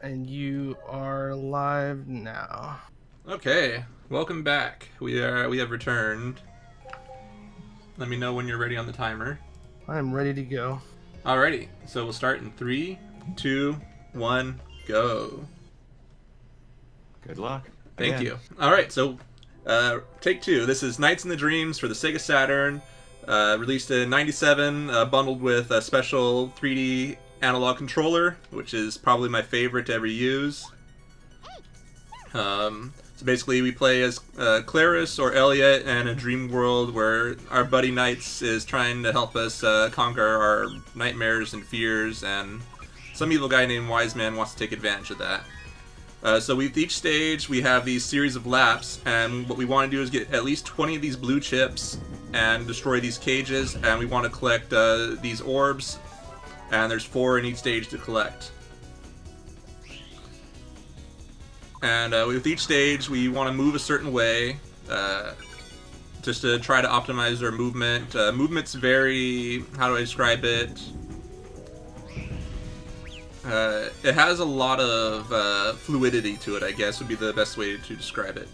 And you are live now. Okay, welcome back. We have returned. Let me know when you're ready on the timer. I'm ready to go. Alrighty, so we'll start in 3, 2, 1, go. Good luck. Thank you. Alright, so take 2. This is Nights in the Dreams for the Sega Saturn. Released in '97, bundled with a special 3D analog controller, which is probably my favorite to ever use. So basically we play as Claris or Elliot in a dream world where our buddy Knights is trying to help us conquer our nightmares and fears, and some evil guy named Wise Man wants to take advantage of that. So with each stage we have these series of laps, and what we want to do is get at least 20 of these blue chips and destroy these cages, and we want to collect these orbs, and there's 4 in each stage to collect. And with each stage, we want to move a certain way, just to try to optimize our movement. Movement's very, how do I describe it? It has a lot of fluidity to it, I guess, would be the best way to describe it.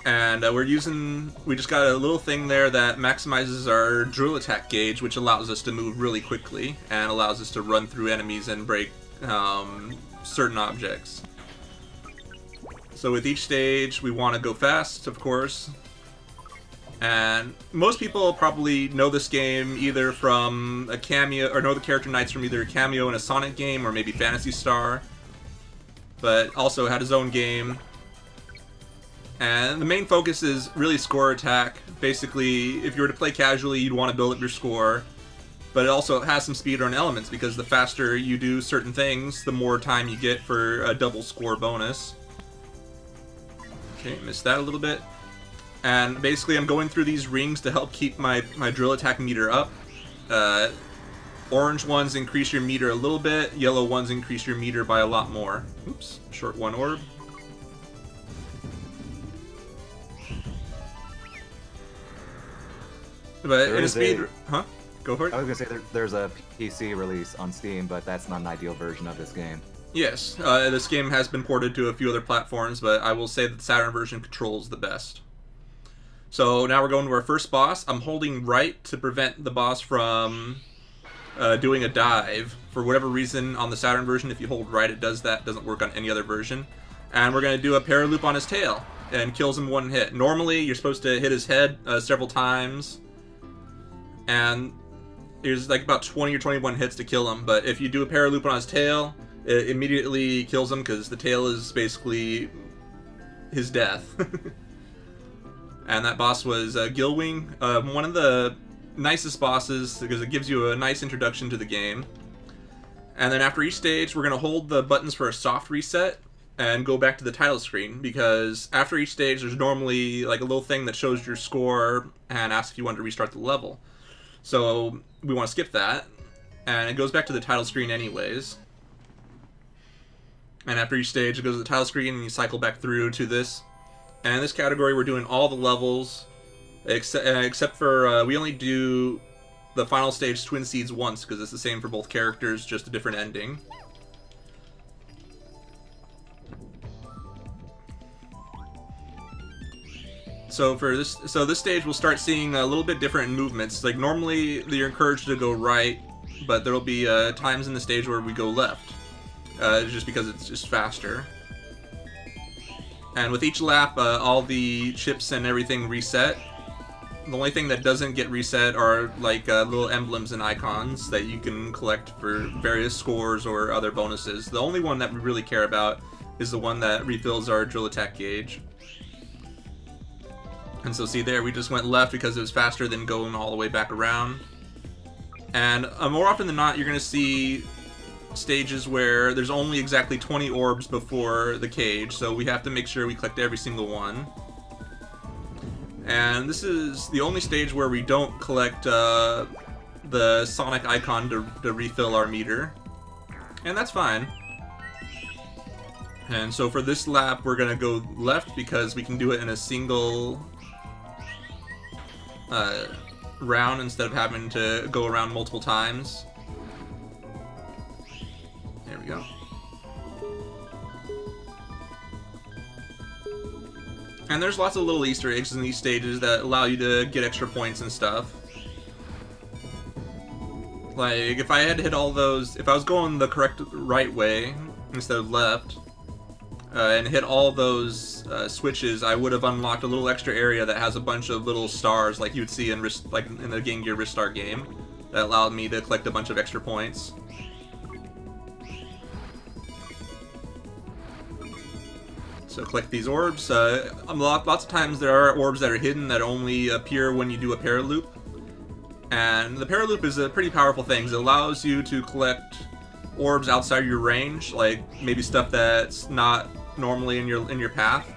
And we just got a little thing there that maximizes our drill attack gauge, which allows us to move really quickly, and allows us to run through enemies and break certain objects. So with each stage we want to go fast, of course, and most people probably know this game either from a cameo, or know the character Knights from either a cameo in a Sonic game or maybe Phantasy Star, but also had his own game. And the main focus is really score attack. Basically, if you were to play casually, you'd want to build up your score, but it also has some speedrun elements, because the faster you do certain things, the more time you get for a double score bonus. Okay, missed that a little bit. And basically I'm going through these rings to help keep my drill attack meter up. Orange ones increase your meter a little bit, yellow ones increase your meter by a lot more. Oops, short 1 orb. But in a speed... Huh? Go for it. I was going to say there's a PC release on Steam, but that's not an ideal version of this game. Yes, this game has been ported to a few other platforms, but I will say that the Saturn version controls the best. So now we're going to our first boss. I'm holding right to prevent the boss from doing a dive. For whatever reason, on the Saturn version, if you hold right, it does that. It doesn't work on any other version. And we're going to do a paraloop on his tail, and kills him 1 hit. Normally, you're supposed to hit his head several times, and there's like about 20 or 21 hits to kill him, but if you do a paraloop on his tail, it immediately kills him, because the tail is basically his death. And that boss was Gilwing, one of the nicest bosses, because it gives you a nice introduction to the game. And then after each stage, we're going to hold the buttons for a soft reset and go back to the title screen, because after each stage there's normally like a little thing that shows your score and asks if you want to restart the level. So we want to skip that, and it goes back to the title screen anyways. And after each stage it goes to the title screen, and you cycle back through to this. And in this category we're doing all the levels, except for we only do the final stage Twin Seeds once, because it's the same for both characters, just a different ending. So for this stage we'll start seeing a little bit different movements. Like normally you're encouraged to go right, but there'll be times in the stage where we go left, just because it's just faster. And with each lap, all the chips and everything reset. The only thing that doesn't get reset are like little emblems and icons that you can collect for various scores or other bonuses. The only one that we really care about is the one that refills our drill attack gauge. And so see there, we just went left because it was faster than going all the way back around. And more often than not, you're going to see stages where there's only exactly 20 orbs before the cage, so we have to make sure we collect every single one. And this is the only stage where we don't collect the Sonic icon to refill our meter. And that's fine. And so for this lap, we're going to go left because we can do it in a single round instead of having to go around multiple times. There we go. And there's lots of little Easter eggs in these stages that allow you to get extra points and stuff. Like, if I had hit all those, if I was going the correct right way instead of left, and hit all those switches, I would have unlocked a little extra area that has a bunch of little stars, like you would see in the Game Gear Ristar game, that allowed me to collect a bunch of extra points. So collect these orbs. Lots of times there are orbs that are hidden that only appear when you do a paraloop. And the paraloop is a pretty powerful thing. It allows you to collect orbs outside your range, like maybe stuff that's not normally in your path.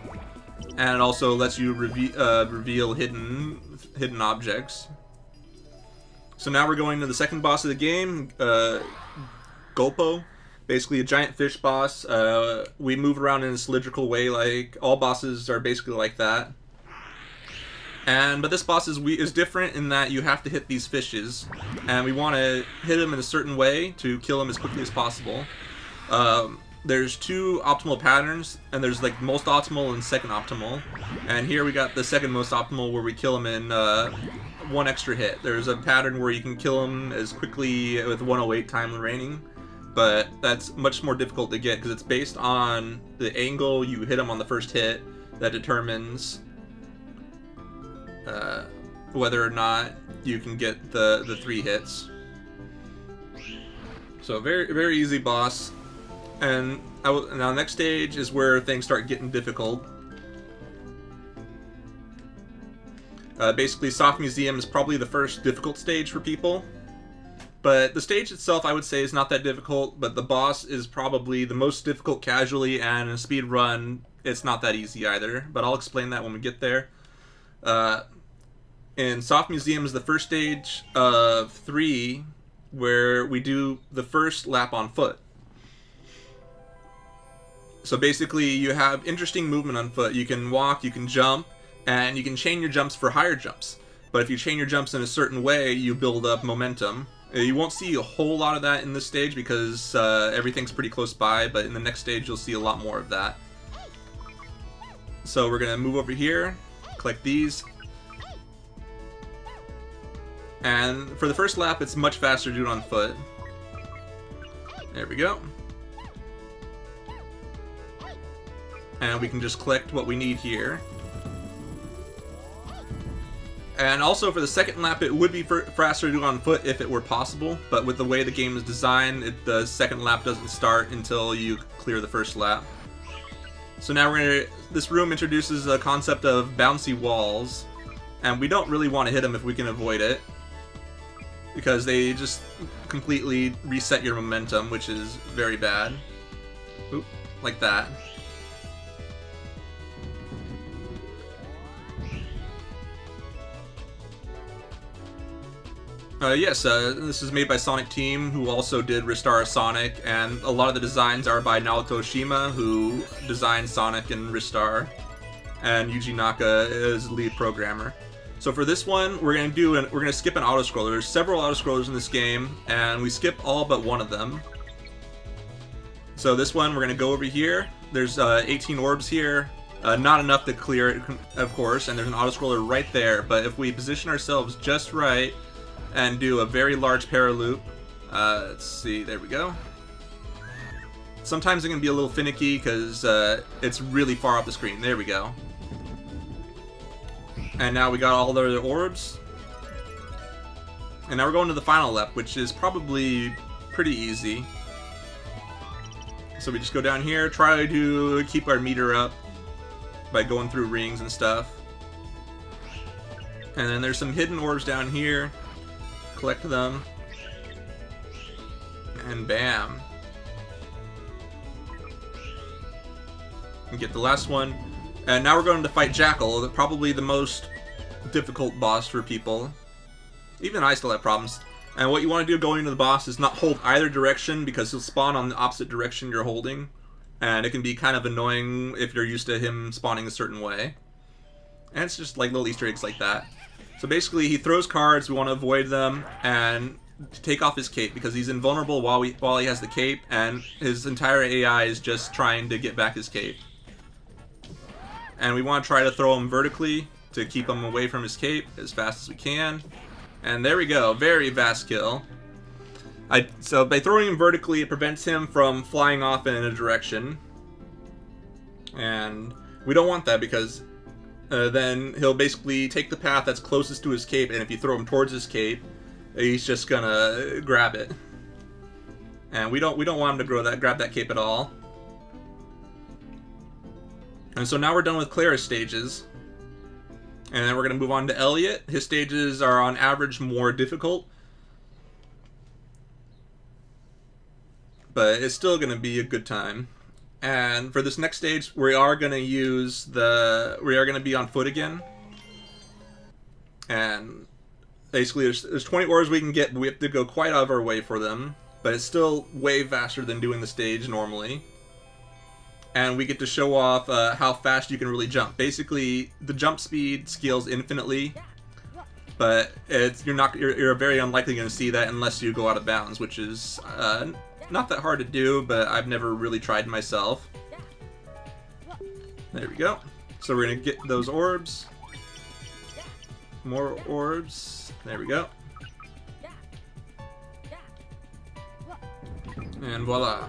And it also lets you reveal hidden objects. So now we're going to the second boss of the game, Gulpo. Basically a giant fish boss. We move around in a cylindrical way, like all bosses are basically like that. But this boss is different in that you have to hit these fishes, and we want to hit them in a certain way to kill them as quickly as possible. There's two optimal patterns, and there's like most optimal and second optimal. And here we got the second most optimal, where we kill them in one extra hit. There's a pattern where you can kill them as quickly with 108 time remaining. But that's much more difficult to get because it's based on the angle you hit them on the first hit that determines whether or not you can get the 3 hits. So very, very easy boss. And now next stage is where things start getting difficult. Basically, Soft Museum is probably the first difficult stage for people. But the stage itself, I would say, is not that difficult, but the boss is probably the most difficult casually, and in a speed run, it's not that easy either. But I'll explain that when we get there. In Soft Museum is the first stage of 3, where we do the first lap on foot. So basically, you have interesting movement on foot. You can walk, you can jump, and you can chain your jumps for higher jumps. But if you chain your jumps in a certain way, you build up momentum. You won't see a whole lot of that in this stage because everything's pretty close by, but in the next stage you'll see a lot more of that. So we're going to move over here, collect these. And for the first lap, it's much faster to do it on foot. There we go. And we can just collect what we need here. And also for the second lap, it would be faster to do it on foot if it were possible, but with the way the game is designed, the second lap doesn't start until you clear the first lap. So now this room introduces a concept of bouncy walls, and we don't really want to hit them if we can avoid it, because they just completely reset your momentum, which is very bad. Oop, like that. Yes, this is made by Sonic Team, who also did Ristar Sonic, and a lot of the designs are by Naoto Oshima, who designed Sonic and Ristar, and Yuji Naka is lead programmer. So for this one, we're gonna skip an auto-scroller. There's several auto-scrollers in this game, and we skip all but one of them. So this one, we're gonna go over here. There's 18 orbs here. Not enough to clear it, of course, and there's an auto-scroller right there, but if we position ourselves just right, and do a very large paraloop. Let's see, there we go. Sometimes it can be a little finicky because it's really far off the screen. There we go. And now we got all the other orbs. And now we're going to the final lap, which is probably pretty easy. So we just go down here, try to keep our meter up by going through rings and stuff. And then there's some hidden orbs down here. Collect them, and bam. And get the last one. And now we're going to fight Jackal, probably the most difficult boss for people. Even I still have problems. And what you want to do going into the boss is not hold either direction, because he'll spawn on the opposite direction you're holding. And it can be kind of annoying if you're used to him spawning a certain way. And it's just like little Easter eggs like that. So basically, he throws cards, we want to avoid them, and to take off his cape because he's invulnerable while he has the cape, and his entire AI is just trying to get back his cape. And we want to try to throw him vertically to keep him away from his cape as fast as we can. And there we go, very fast kill. So by throwing him vertically, it prevents him from flying off in a direction. And we don't want that because then he'll basically take the path that's closest to his cape, and if you throw him towards his cape, he's just gonna grab it. And we don't want him to grab that cape at all. And so now we're done with Clara's stages. And then we're going to move on to Elliot. His stages are on average more difficult. But it's still going to be a good time. And for this next stage, we are going to be on foot again. And basically there's 20 orbs we can get, but we have to go quite out of our way for them. But it's still way faster than doing the stage normally. And we get to show off how fast you can really jump. Basically, the jump speed scales infinitely, but you're very unlikely going to see that unless you go out of bounds, which is not that hard to do, but I've never really tried myself. There we go. So we're going to get those orbs. More orbs. There we go. And voila.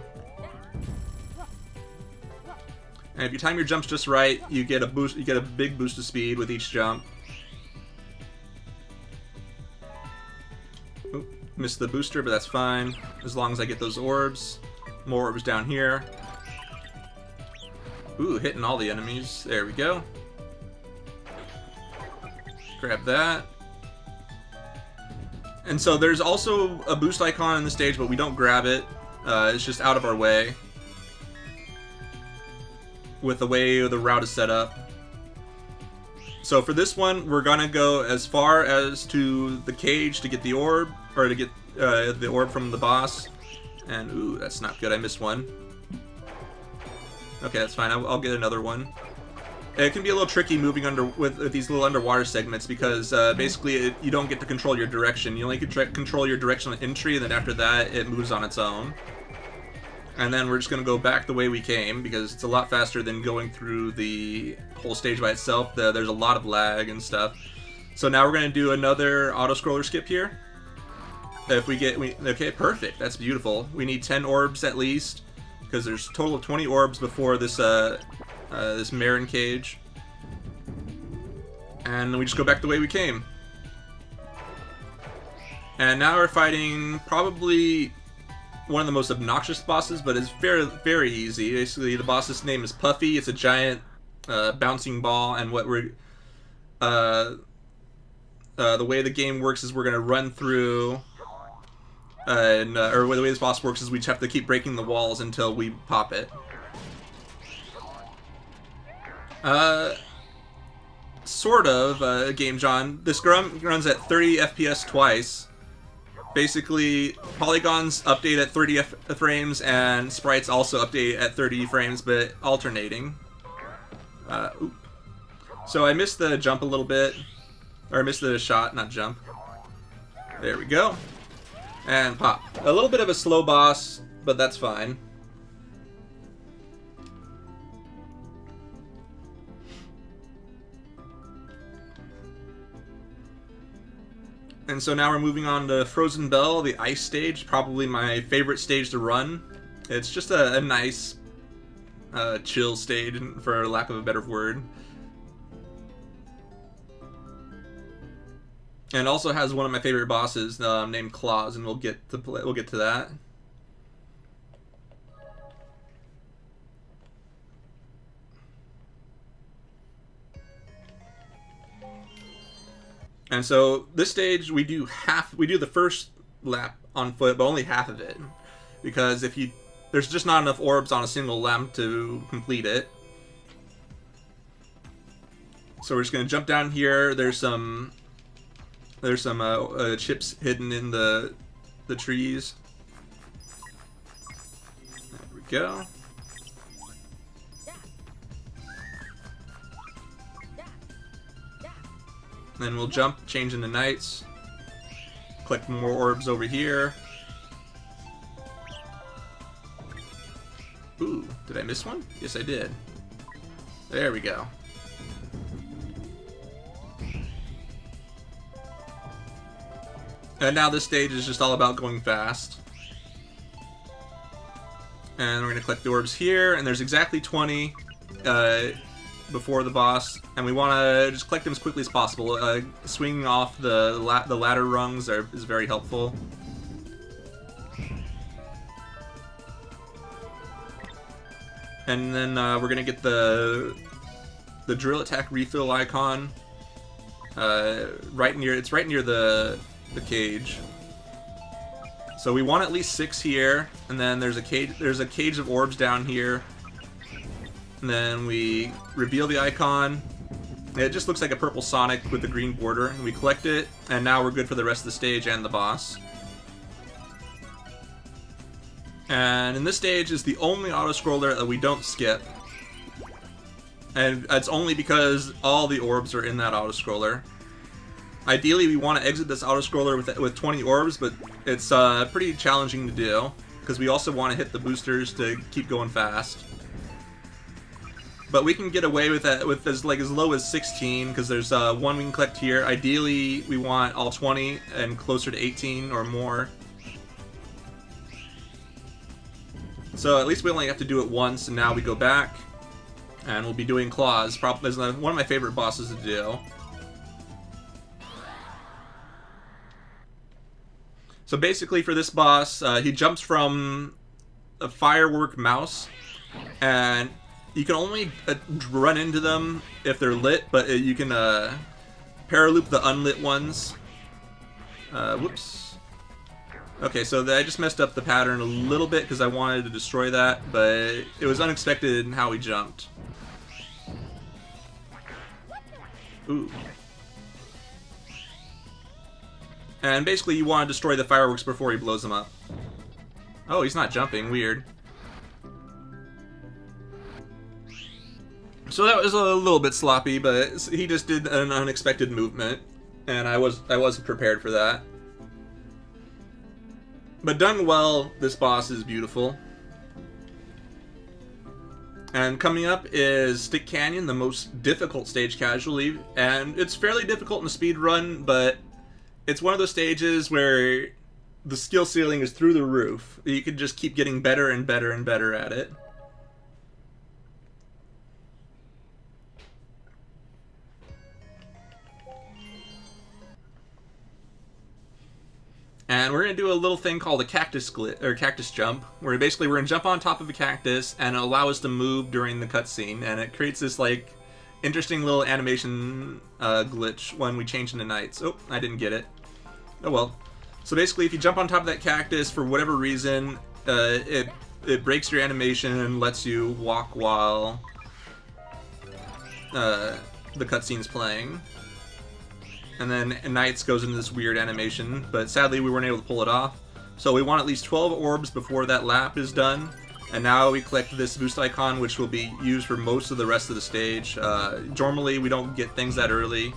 And if you time your jumps just right, you get a boost. You get a big boost of speed with each jump. Oop, missed the booster, but that's fine as long as I get those orbs. More orbs down here. Ooh, hitting all the enemies. There we go. Grab that. And so there's also a boost icon in the stage, but we don't grab it. It's just out of our way with the way the route is set up. So for this one, we're gonna go as far as to the cage to get the orb, or to get the orb from the boss. And ooh, that's not good. I missed one. Okay, that's fine. I'll get another one. It can be a little tricky moving with these little underwater segments because basically you don't get to control your direction. You only can control your direction on entry, and then after that it moves on its own. And then we're just going to go back the way we came because it's a lot faster than going through the whole stage by itself. There's a lot of lag and stuff. So now we're going to do another auto-scroller skip here. If we get... okay, perfect. That's beautiful. We need 10 orbs at least because there's a total of 20 orbs before this this Marin cage. And we just go back the way we came. And now we're fighting probably one of the most obnoxious bosses, but it's very, very easy. Basically, the boss's name is Puffy. It's a giant bouncing ball, and what we're the way the game works is we're gonna run through, or the way this boss works is we just have to keep breaking the walls until we pop it. Sort of, Game John. This runs at 30 FPS twice. Basically, polygons update at 30 frames, and sprites also update at 30 frames, but alternating. Oop. So I missed the jump a little bit. Or I missed the shot, not jump. There we go. And pop. A little bit of a slow boss, but that's fine. And so now we're moving on to Frozen Bell, the ice stage, probably my favorite stage to run. It's just a nice, chill stage, for lack of a better word. And also has one of my favorite bosses named Claus, and we'll get to that. And so this stage we do the first lap on foot, but only half of it, because there's just not enough orbs on a single lap to complete it. So we're just gonna jump down here. There's some chips hidden in the trees. There we go. Then we'll jump, change into knights, collect more orbs over here. Ooh, did I miss one? Yes, I did. There we go. And now this stage is just all about going fast. And we're going to collect the orbs here, and there's exactly 20 before the boss, and we want to just collect them as quickly as possible. Swinging off the ladder rungs is very helpful. And then we're going to get the drill attack refill icon right near the cage. So we want at least 6 here, and then there's a cage of orbs down here. And then we reveal the icon. It just looks like a purple Sonic with the green border. And we collect it, and now we're good for the rest of the stage and the boss. And in this stage is the only auto-scroller that we don't skip. And it's only because all the orbs are in that auto-scroller. Ideally, we want to exit this auto-scroller with 20 orbs, but it's pretty challenging to do, because we also want to hit the boosters to keep going fast. But we can get away with that with as low as 16, because there's one we can collect here. Ideally, we want all 20 and closer to 18 or more. So at least we only have to do it once, and now we go back, and we'll be doing claws. Probably one of my favorite bosses to do. So basically for this boss, he jumps from a firework mouse, and you can only run into them if they're lit, but you can paraloop the unlit ones. Whoops. Okay, so I just messed up the pattern a little bit because I wanted to destroy that, but it was unexpected in how he jumped. Ooh. And basically you want to destroy the fireworks before he blows them up. Oh, he's not jumping. Weird. So that was a little bit sloppy, but he just did an unexpected movement, and I wasn't prepared for that. But done well, this boss is beautiful. And coming up is Stick Canyon, the most difficult stage casually, and it's fairly difficult in the speed run, but it's one of those stages where the skill ceiling is through the roof. You can just keep getting better and better and better at it. And we're going to do a little thing called a cactus jump, where basically we're going to jump on top of a cactus and allow us to move during the cutscene, and it creates this like interesting little animation glitch when we change into knights. Oh, I didn't get it. Oh well. So basically, if you jump on top of that cactus for whatever reason, it breaks your animation and lets you walk while the cutscene's playing. And then Knights goes into this weird animation, but sadly we weren't able to pull it off. So we want at least 12 orbs before that lap is done. And now we collect this boost icon, which will be used for most of the rest of the stage. Normally we don't get things that early,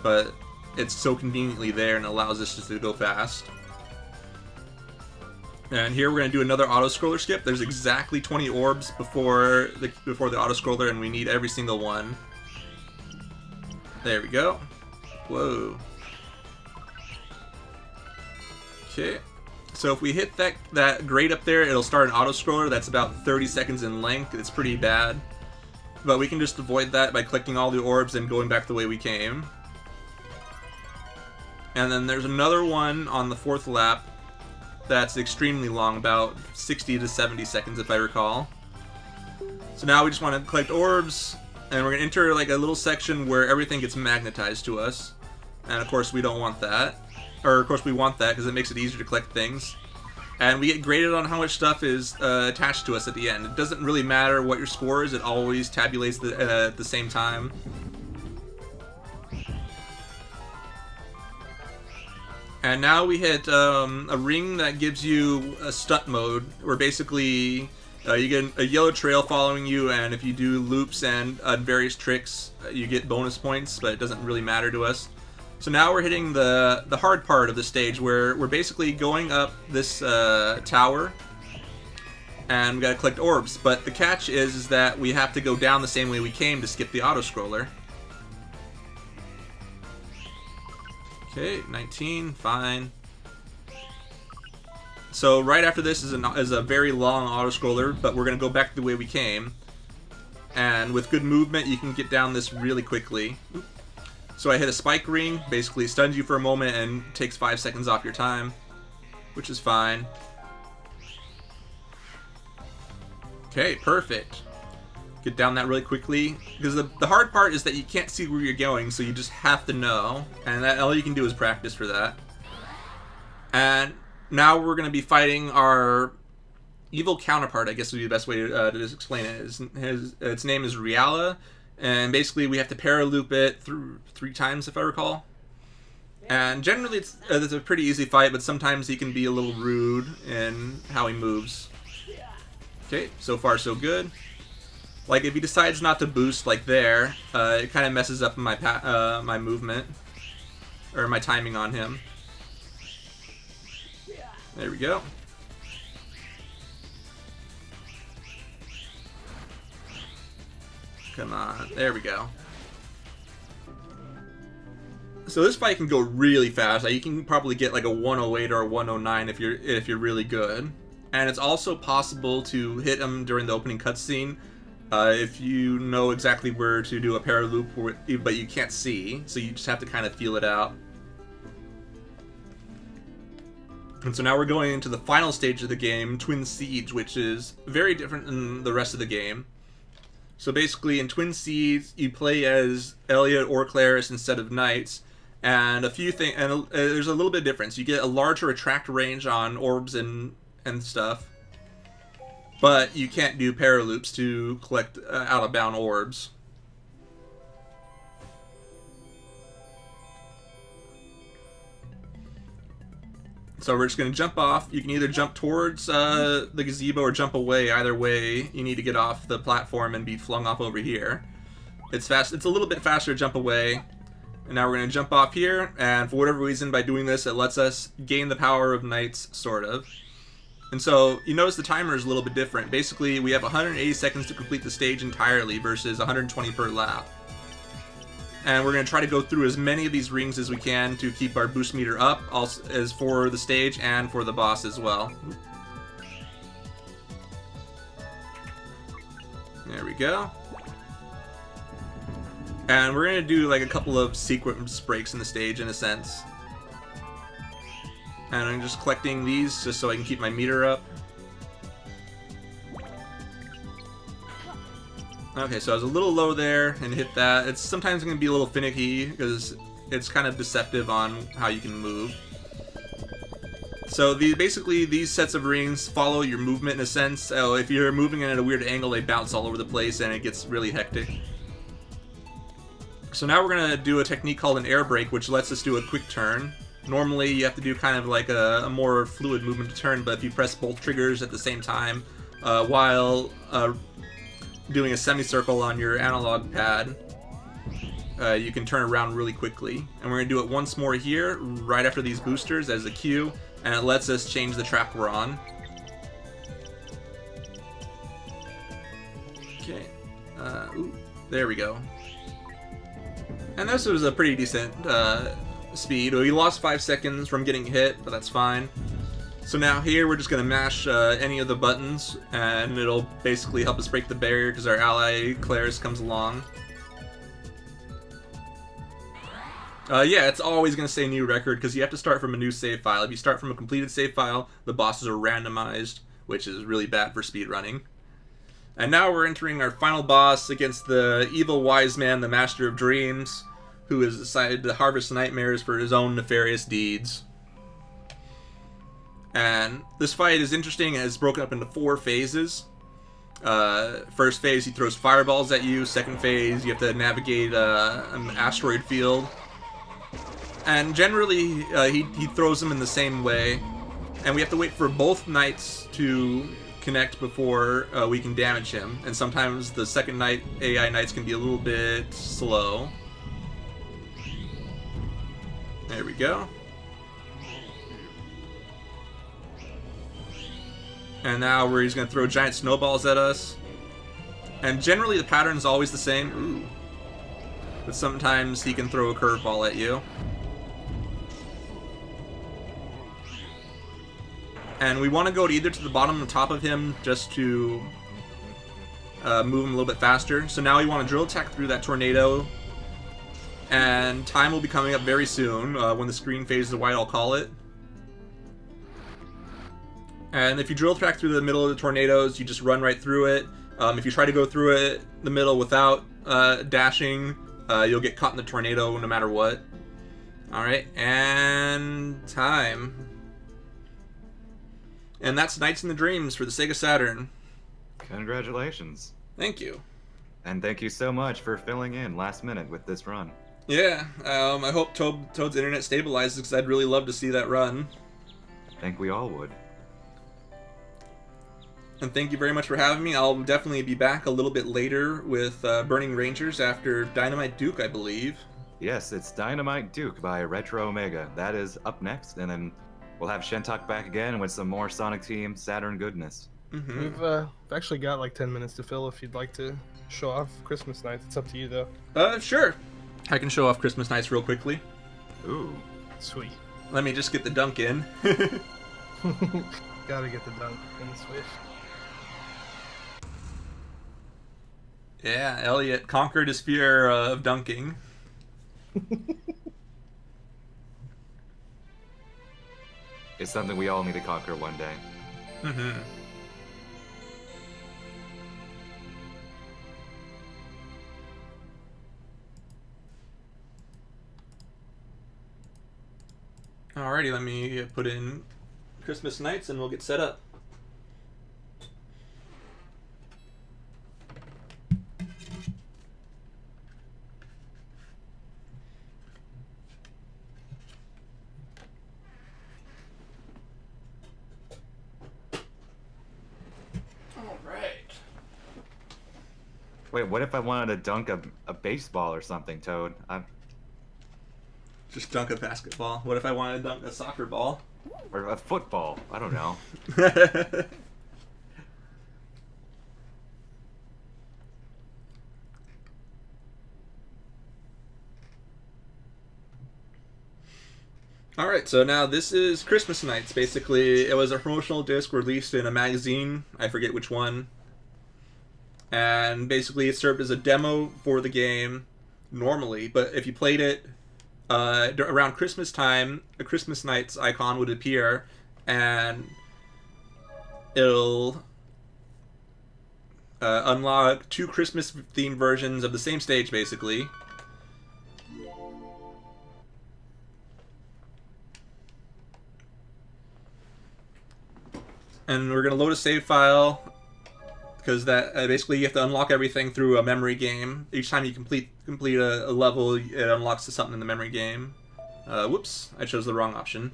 but it's so conveniently there and allows us just to go fast. And here we're going to do another auto-scroller skip. There's exactly 20 orbs before the auto-scroller, and we need every single one. There we go. Whoa. Okay. So if we hit that grate up there, it'll start an auto-scroller that's about 30 seconds in length. It's pretty bad. But we can just avoid that by collecting all the orbs and going back the way we came. And then there's another one on the 4th lap that's extremely long, about 60 to 70 seconds if I recall. So now we just want to collect orbs, and we're going to enter like a little section where everything gets magnetized to us. And of course we don't want that. Or of course we want that because it makes it easier to collect things. And we get graded on how much stuff is attached to us at the end. It doesn't really matter what your score is, it always tabulates at the same time. And now we hit a ring that gives you a stunt mode, where basically you get a yellow trail following you, and if you do loops and various tricks, you get bonus points, but it doesn't really matter to us. So now we're hitting the hard part of the stage, where we're basically going up this tower, and we gotta collect orbs. But the catch is that we have to go down the same way we came to skip the auto-scroller. Okay, 19, fine. So right after this is a very long auto-scroller, but we're gonna go back the way we came. And with good movement, you can get down this really quickly. So I hit a spike ring, basically stuns you for a moment and takes 5 seconds off your time, which is fine. Okay, perfect. Get down that really quickly, because the hard part is that you can't see where you're going, so you just have to know, and all you can do is practice for that. And now we're going to be fighting our evil counterpart, I guess would be the best way to just explain it. Its name is Riala, and basically we have to paraloop it through 3 times, if I recall. And generally it's a pretty easy fight, but sometimes he can be a little rude in how he moves. Okay, so far so good. Like, if he decides not to boost like there, it kind of messes up my my movement, or my timing on him. There we go. Come on, there we go. So this fight can go really fast. Like, you can probably get like a 108 or a 109 if you're really good. And it's also possible to hit him during the opening cutscene if you know exactly where to do a paraloop, but you can't see, so you just have to kind of feel it out. And so now we're going into the final stage of the game, Twin Siege, which is very different than the rest of the game. So basically, in Twin Siege, you play as Elliot or Claris instead of knights, and a few things, and there's a little bit of difference. You get a larger attract range on orbs and stuff, but you can't do paraloops to collect out-of-bound orbs. So we're just going to jump off. You can either jump towards the gazebo or jump away. Either way, you need to get off the platform and be flung off over here. It's fast. It's a little bit faster to jump away. And now we're going to jump off here, and for whatever reason, by doing this, it lets us gain the power of knights, sort of. And so, you notice the timer is a little bit different. Basically, we have 180 seconds to complete the stage entirely versus 120 per lap. And we're going to try to go through as many of these rings as we can to keep our boost meter up, also as for the stage and for the boss as well. There we go. And we're going to do like a couple of sequence breaks in the stage, in a sense. And I'm just collecting these just so I can keep my meter up. Okay, so I was a little low there and hit that. It's sometimes going to be a little finicky because it's kind of deceptive on how you can move. So basically these sets of rings follow your movement in a sense. So if you're moving at a weird angle, they bounce all over the place and it gets really hectic. So now we're going to do a technique called an air brake, which lets us do a quick turn. Normally you have to do kind of like a more fluid movement to turn, but if you press both triggers at the same time while doing a semicircle on your analog pad, you can turn around really quickly. And we're going to do it once more here, right after these boosters as a cue, and it lets us change the track we're on. Okay, ooh, there we go. And this was a pretty decent speed. We lost 5 seconds from getting hit, but that's fine. So now here we're just going to mash any of the buttons, and it'll basically help us break the barrier because our ally Claris comes along. Yeah, it's always going to say new record because you have to start from a new save file. If you start from a completed save file, the bosses are randomized, which is really bad for speedrunning. And now we're entering our final boss against the evil wise man, the Master of Dreams, who has decided to harvest nightmares for his own nefarious deeds. And this fight is interesting and it's broken up into 4 phases. First phase, he throws fireballs at you. Second phase, you have to navigate an asteroid field. And generally, he throws them in the same way. And we have to wait for both knights to connect before we can damage him. And sometimes the second AI knights can be a little bit slow. There we go. And now where he's going to throw giant snowballs at us. And generally the pattern is always the same. Ooh. But sometimes he can throw a curveball at you. And we want to go either to the bottom or top of him just to move him a little bit faster. So now we want to drill attack through that tornado. And time will be coming up very soon. When the screen fades to white, I'll call it. And if you drill track through the middle of the tornadoes, you just run right through it. If you try to go through it, the middle without dashing, you'll get caught in the tornado no matter what. Alright, and time. And that's Nights in the Dreams for the Sega Saturn. Congratulations. Thank you. And thank you so much for filling in last minute with this run. Yeah, I hope Toad's internet stabilizes because I'd really love to see that run. I think we all would. And thank you very much for having me. I'll definitely be back a little bit later with Burning Rangers after Dynamite Duke, I believe. Yes, it's Dynamite Duke by Retro Omega. That is up next, and then we'll have Shentok back again with some more Sonic Team Saturn goodness. Mm-hmm. We've actually got like 10 minutes to fill if you'd like to show off Christmas Nights. It's up to you though. Sure. I can show off Christmas Nights real quickly. Ooh. Sweet. Let me just get the dunk in. Gotta get the dunk in the Swift. Yeah, Elliot conquered his fear of dunking. It's something we all need to conquer one day. Mm-hmm. Alrighty, let me put in Christmas Nights and we'll get set up. Wait, what if I wanted to dunk a baseball or something, Toad? Just dunk a basketball. What if I wanted to dunk a soccer ball? Or a football? I don't know. Alright, so now this is Christmas Nights. Basically, it was a promotional disc released in a magazine. I forget which one. And basically it served as a demo for the game normally, but if you played it around Christmas time, a Christmas Nights icon would appear, and it'll unlock 2 Christmas-themed versions of the same stage, basically. And we're going to load a save file, because that basically you have to unlock everything through a memory game. Each time you complete a level, it unlocks to something in the memory game. Whoops, I chose the wrong option.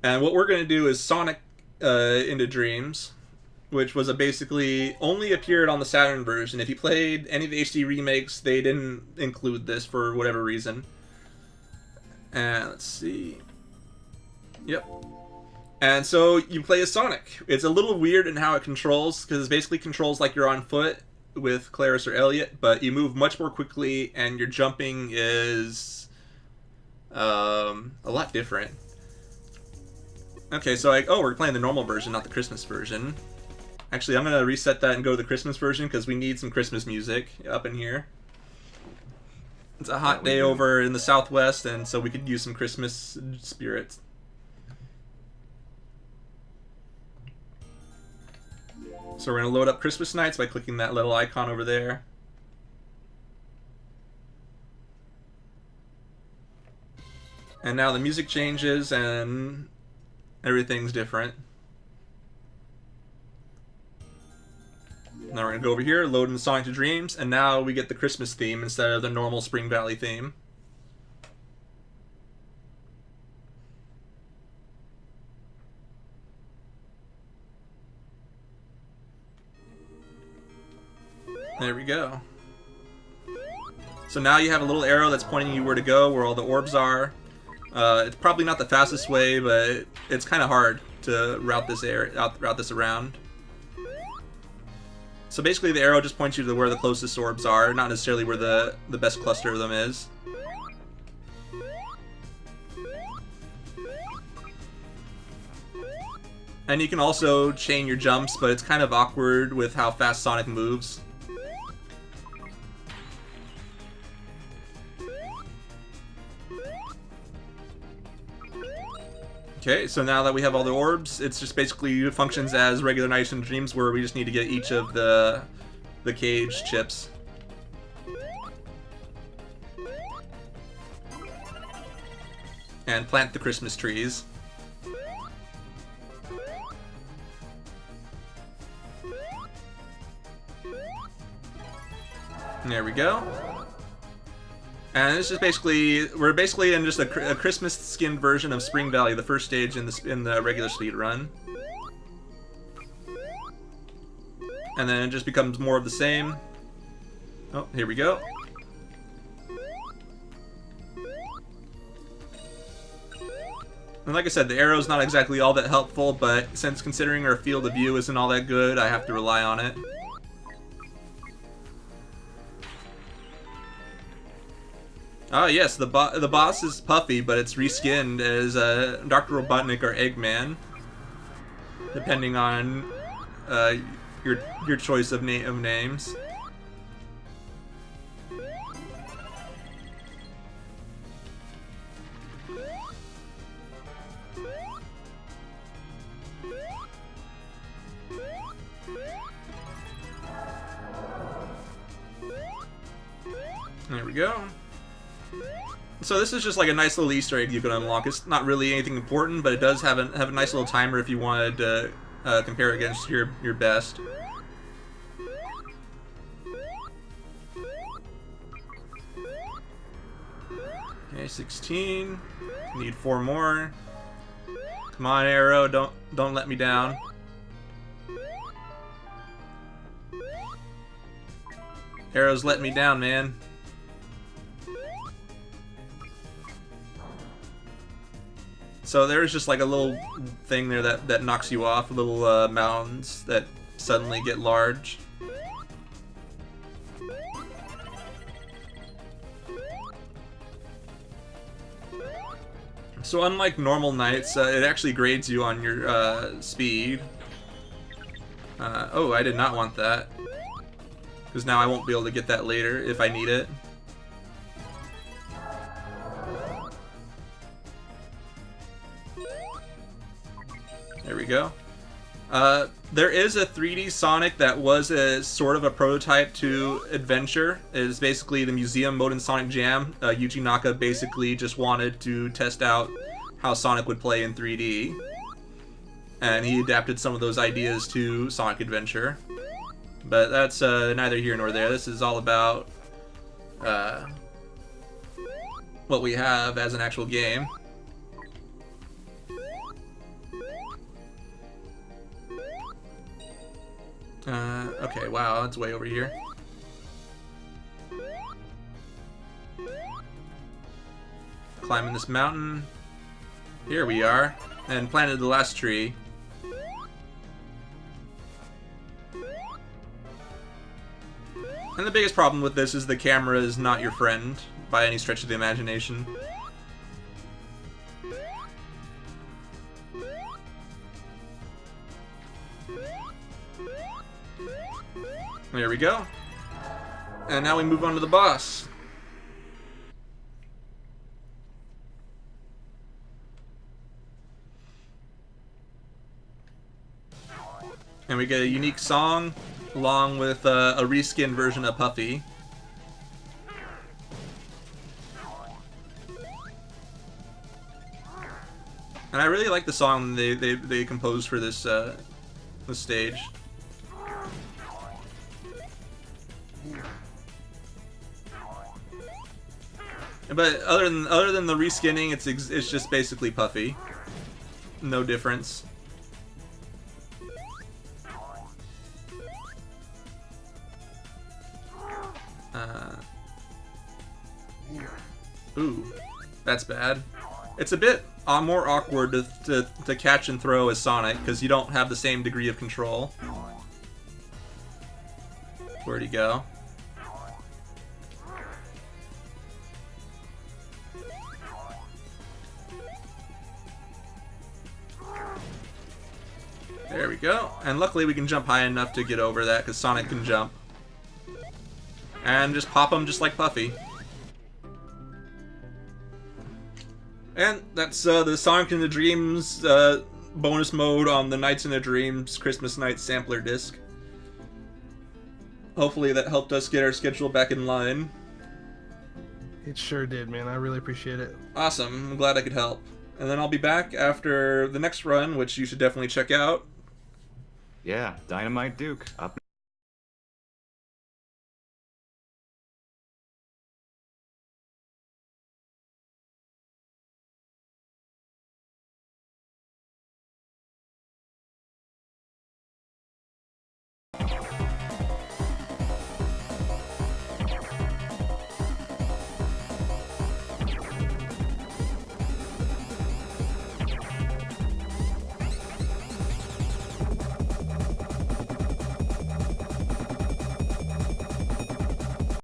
And what we're going to do is Sonic Into Dreams, which was basically only appeared on the Saturn version. If you played any of the HD remakes, they didn't include this for whatever reason. And let's see. Yep. And so you play as Sonic. It's a little weird in how it controls, because it basically controls like you're on foot with Claris or Elliot, but you move much more quickly, and your jumping is a lot different. Okay, so we're playing the normal version, not the Christmas version. Actually, I'm going to reset that and go to the Christmas version, because we need some Christmas music up in here. It's a hot day over in the Southwest, and so we could use some Christmas spirit. So we're going to load up Christmas Nights by clicking that little icon over there. And now the music changes and everything's different. Now we're going to go over here, load in Sonic to Dreams, and now we get the Christmas theme instead of the normal Spring Valley theme. There we go. So now you have a little arrow that's pointing you where to go, where all the orbs are. It's probably not the fastest way, but it's kind of hard to route this around. So basically the arrow just points you to where the closest orbs are, not necessarily where the best cluster of them is. And you can also chain your jumps, but it's kind of awkward with how fast Sonic moves. Okay, so now that we have all the orbs, it's just basically functions as regular Nights and Dreams, where we just need to get each of the cage chips. And plant the Christmas trees. There we go. And this is basically, we're basically in just a Christmas skinned version of Spring Valley, the first stage in the regular speed run. And then it just becomes more of the same. Oh, here we go. And like I said, the arrow's not exactly all that helpful, but since considering our field of view isn't all that good, I have to rely on it. Oh yes, the boss is Puffy, but it's reskinned as Dr. Robotnik or Eggman, depending on your choice of names. There we go. So this is just like a nice little Easter egg you can unlock. It's not really anything important, but it does have a nice little timer if you wanted to compare it against your best. Okay, 16. Need 4 more. Come on, Arrow, don't let me down. Arrow's letting me down, man. So there's just like a little thing there that knocks you off, little mountains that suddenly get large. So unlike normal nights, it actually grades you on your speed. Oh, I did not want that. Because now I won't be able to get that later if I need it. There we go. There is a 3D Sonic that was a sort of a prototype to Adventure. It is basically the museum mode in Sonic Jam. Yuji Naka basically just wanted to test out how Sonic would play in 3D. And he adapted some of those ideas to Sonic Adventure. But that's neither here nor there. This is all about what we have as an actual game. Okay, wow, that's way over here. Climbing this mountain. Here we are. And planted the last tree. And the biggest problem with this is the camera is not your friend by any stretch of the imagination. There we go. And now we move on to the boss. And we get a unique song along with a reskin version of Puffy. And I really like the song they composed for this this stage. But other than the reskinning, it's just basically Puffy. No difference. Ooh, that's bad. It's a bit more awkward to catch and throw as Sonic, because you don't have the same degree of control. Where'd he go? There we go. And luckily we can jump high enough to get over that, because Sonic can jump. And just pop him just like Puffy. And that's the Sonic in the Dreams bonus mode on the Nights in the Dreams Christmas Night sampler disc. Hopefully that helped us get our schedule back in line. It sure did, man. I really appreciate it. Awesome. I'm glad I could help. And then I'll be back after the next run, which you should definitely check out. Yeah, Dynamite Duke up